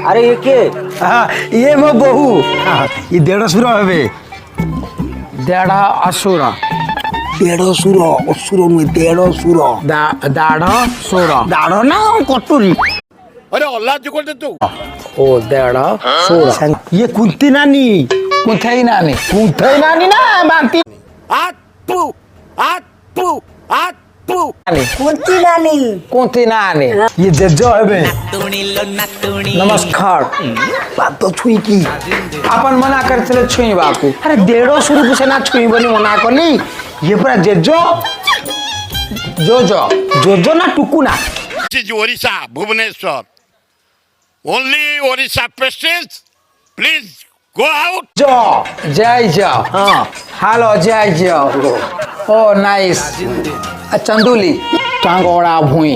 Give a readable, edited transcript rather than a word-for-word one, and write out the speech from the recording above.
আরে এ কে? ইয়ে মো বহু ই দেড়শুর হবে। দেড় অসুর দেড়শুর অসুর নয় দেড়শুর। দাঢ় সুর দাঁড় না কটুরি। अरे अल्लाह जी को दे तू ও দেড় সুর ইয়ে কুন্তি নানি। কোথায় নানি কুন্থাই নানি না বান্তি आत पू आत पू आत पू নানি কুন্তি নানি। কোথায় নানি ইয়ে জেজ হবে। নমস্কার বাদ ছুঁই কি আপন মনা করছিলে ছুঁইবাকু আরে দেড়শুর বসে না ছুঁই বলি মনা করলি। ইয়ে পুরা জেজ জোজো জোজ না টুকু না। This is Orissa, Bhubaneswar. Only Orissa prestige. Please go out. জ জয় যাও হ্যাঁ হ্যালো জয় যাও ও নাইস চন্দুলি টাঙ্গড়া ভুঁই